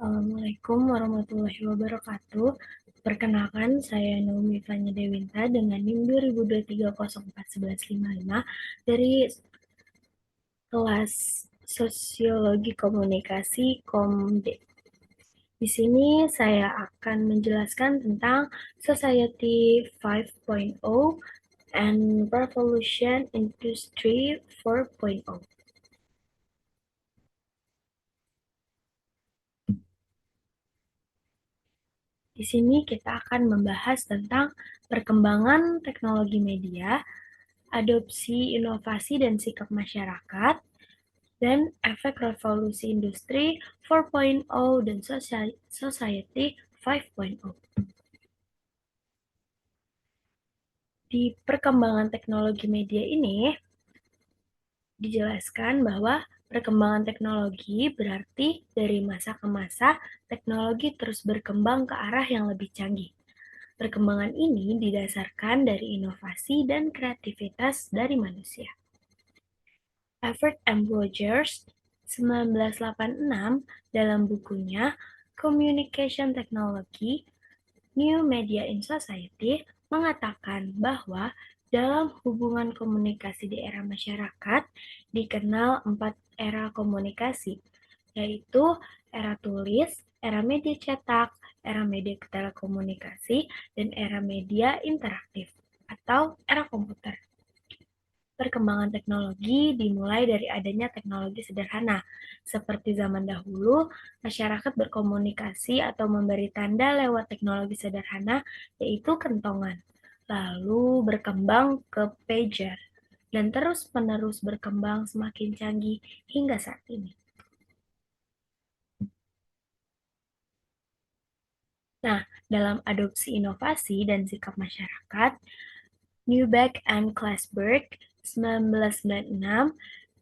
Assalamualaikum warahmatullahi wabarakatuh. Perkenalkan, saya Naomi Fanya Dewinta dengan NIM 2023041155 dari kelas Sosiologi Komunikasi Komd. Di sini saya akan menjelaskan tentang Society 5.0 and Revolution Industry 4.0. Di sini kita akan membahas tentang perkembangan teknologi media, adopsi inovasi dan sikap masyarakat, dan efek revolusi industri 4.0 dan society 5.0. Di perkembangan teknologi media ini dijelaskan bahwa perkembangan teknologi berarti dari masa ke masa teknologi terus berkembang ke arah yang lebih canggih. Perkembangan ini didasarkan dari inovasi dan kreativitas dari manusia. Everett M. Rogers 1986 dalam bukunya Communication Technology, New Media in Society mengatakan bahwa dalam hubungan komunikasi di era masyarakat dikenal 4 era komunikasi, yaitu era tulis, era media cetak, era media telekomunikasi, dan era media interaktif atau era komputer. Perkembangan teknologi dimulai dari adanya teknologi sederhana. Seperti zaman dahulu, masyarakat berkomunikasi atau memberi tanda lewat teknologi sederhana, yaitu kentongan. Lalu berkembang ke pager, dan terus-menerus berkembang semakin canggih hingga saat ini. Nah, dalam adopsi inovasi dan sikap masyarakat, Newbeck and Klasberg 1996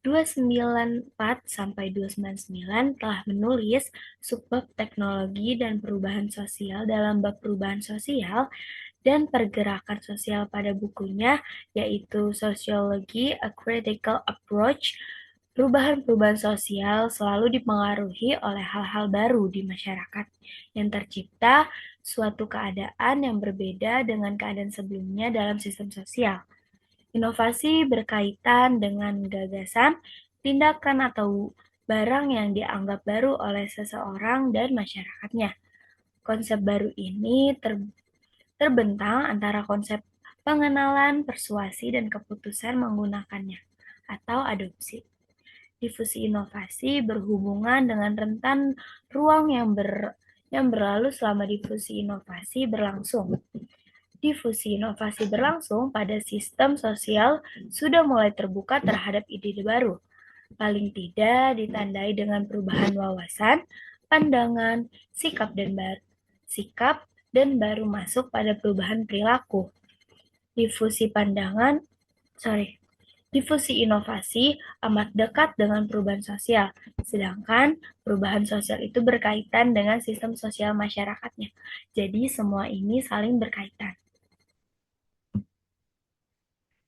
294 sampai 299 telah menulis subbab teknologi dan perubahan sosial dalam bab perubahan sosial dan pergerakan sosial pada bukunya, yaitu Sociology: A Critical Approach. Perubahan-perubahan sosial selalu dipengaruhi oleh hal-hal baru di masyarakat yang tercipta suatu keadaan yang berbeda dengan keadaan sebelumnya dalam sistem sosial. Inovasi berkaitan dengan gagasan, tindakan, atau barang yang dianggap baru oleh seseorang dan masyarakatnya. Konsep baru ini terbentang antara konsep pengenalan, persuasi, dan keputusan menggunakannya atau adopsi. Difusi inovasi berhubungan dengan rentan ruang yang berlalu selama difusi inovasi berlangsung. Difusi inovasi berlangsung pada sistem sosial sudah mulai terbuka terhadap ide baru, paling tidak ditandai dengan perubahan wawasan, pandangan, sikap dan baru masuk pada perubahan perilaku. Difusi pandangan, sorry, Difusi inovasi amat dekat dengan perubahan sosial, sedangkan perubahan sosial itu berkaitan dengan sistem sosial masyarakatnya. Jadi semua ini saling berkaitan.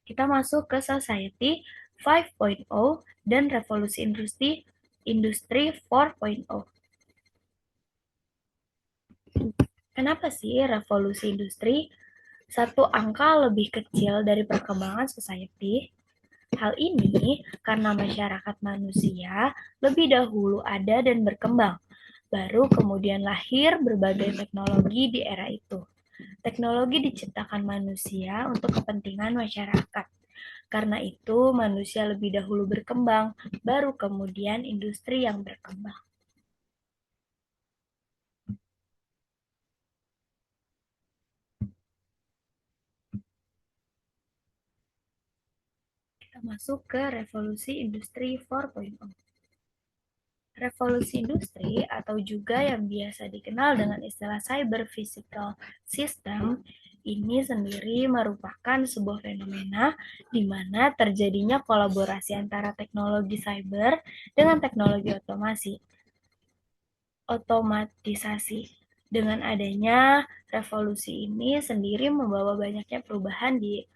Kita masuk ke Society 5.0 dan Revolusi Industri 4.0. Kenapa sih revolusi industri satu angka lebih kecil dari perkembangan society? Hal ini karena masyarakat manusia lebih dahulu ada dan berkembang, baru kemudian lahir berbagai teknologi di era itu. Teknologi diciptakan manusia untuk kepentingan masyarakat. Karena itu, manusia lebih dahulu berkembang, baru kemudian industri yang berkembang. Kita masuk ke revolusi industri 4.0. Revolusi industri atau juga yang biasa dikenal dengan istilah cyber physical system ini sendiri merupakan sebuah fenomena di mana terjadinya kolaborasi antara teknologi cyber dengan teknologi otomatisasi. Dengan adanya revolusi ini sendiri membawa banyaknya perubahan di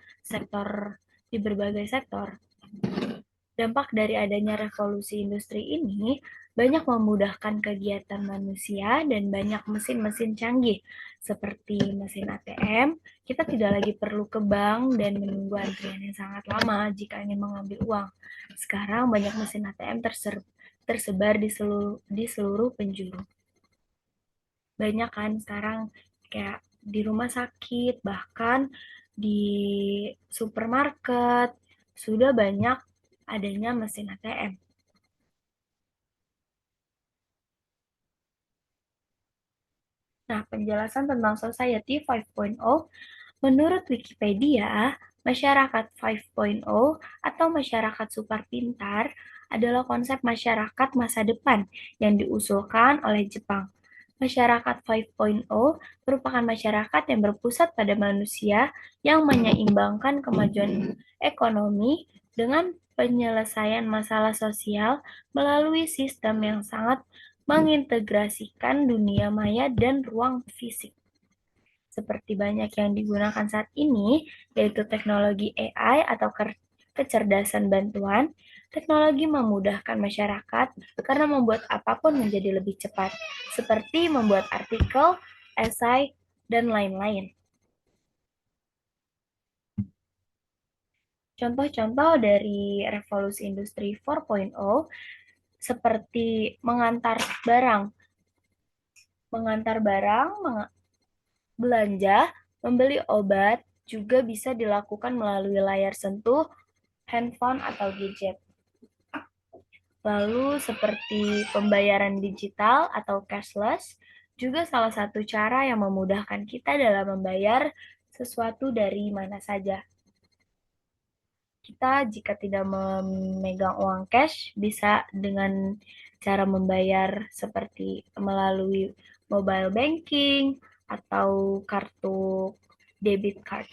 berbagai sektor. Dampak dari adanya revolusi industri ini banyak memudahkan kegiatan manusia dan banyak mesin-mesin canggih seperti mesin ATM. Kita tidak lagi perlu ke bank dan menunggu antrian yang sangat lama jika ingin mengambil uang. Sekarang banyak mesin ATM tersebar di seluruh penjuru. Banyak kan sekarang kayak di rumah sakit, bahkan di supermarket sudah banyak adanya mesin ATM. Nah, penjelasan tentang Society 5.0 menurut Wikipedia, masyarakat 5.0 atau masyarakat super pintar adalah konsep masyarakat masa depan yang diusulkan oleh Jepang. Masyarakat 5.0 merupakan masyarakat yang berpusat pada manusia yang menyeimbangkan kemajuan ekonomi dengan penyelesaian masalah sosial melalui sistem yang sangat mengintegrasikan dunia maya dan ruang fisik. Seperti banyak yang digunakan saat ini, yaitu teknologi AI atau kecerdasan bantuan, teknologi memudahkan masyarakat karena membuat apapun menjadi lebih cepat, seperti membuat artikel, esai, dan lain-lain. Contoh-contoh dari revolusi industri 4.0 seperti mengantar barang, belanja, membeli obat juga bisa dilakukan melalui layar sentuh, handphone, atau gadget. Lalu seperti pembayaran digital atau cashless juga salah satu cara yang memudahkan kita dalam membayar sesuatu dari mana saja. Kita jika tidak memegang uang cash bisa dengan cara membayar seperti melalui mobile banking atau kartu debit card.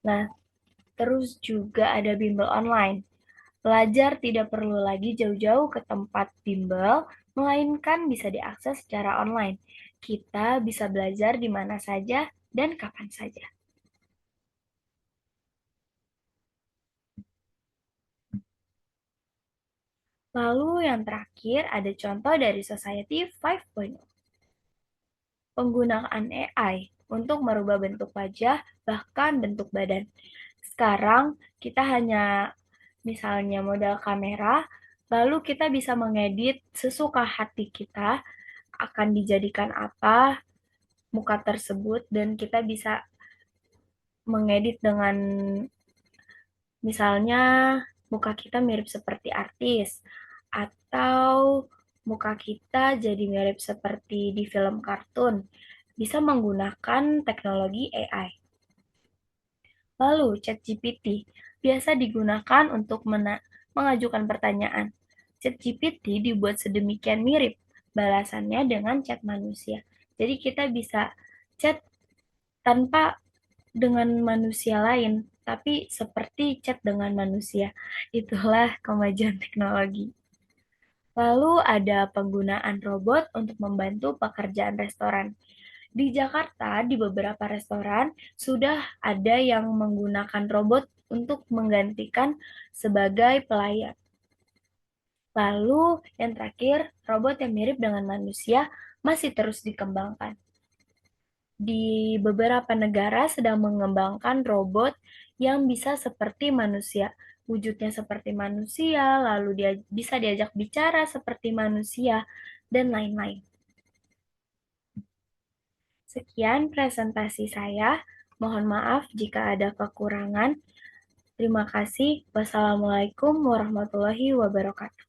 Nah, terus juga ada bimbel online. Pelajar tidak perlu lagi jauh-jauh ke tempat bimbel, melainkan bisa diakses secara online. Kita bisa belajar di mana saja dan kapan saja. Lalu yang terakhir ada contoh dari Society 5.0. Penggunaan AI untuk merubah bentuk wajah, bahkan bentuk badan. Sekarang kita hanya misalnya modal kamera, lalu kita bisa mengedit sesuka hati kita akan dijadikan apa muka tersebut dan kita bisa mengedit dengan misalnya muka kita mirip seperti artis atau muka kita jadi mirip seperti di film kartun. Bisa menggunakan teknologi AI. Lalu, ChatGPT biasa digunakan untuk mengajukan pertanyaan. ChatGPT dibuat sedemikian mirip balasannya dengan chat manusia. Jadi kita bisa chat tanpa dengan manusia lain, tapi seperti chat dengan manusia. Itulah kemajuan teknologi. Lalu ada penggunaan robot untuk membantu pekerjaan restoran. Di Jakarta, di beberapa restoran, sudah ada yang menggunakan robot untuk menggantikan sebagai pelayan. Lalu, yang terakhir, robot yang mirip dengan manusia masih terus dikembangkan. Di beberapa negara sedang mengembangkan robot yang bisa seperti manusia. Wujudnya seperti manusia, lalu dia bisa diajak bicara seperti manusia, dan lain-lain. Sekian presentasi saya. Mohon maaf jika ada kekurangan. Terima kasih. Wassalamualaikum warahmatullahi wabarakatuh.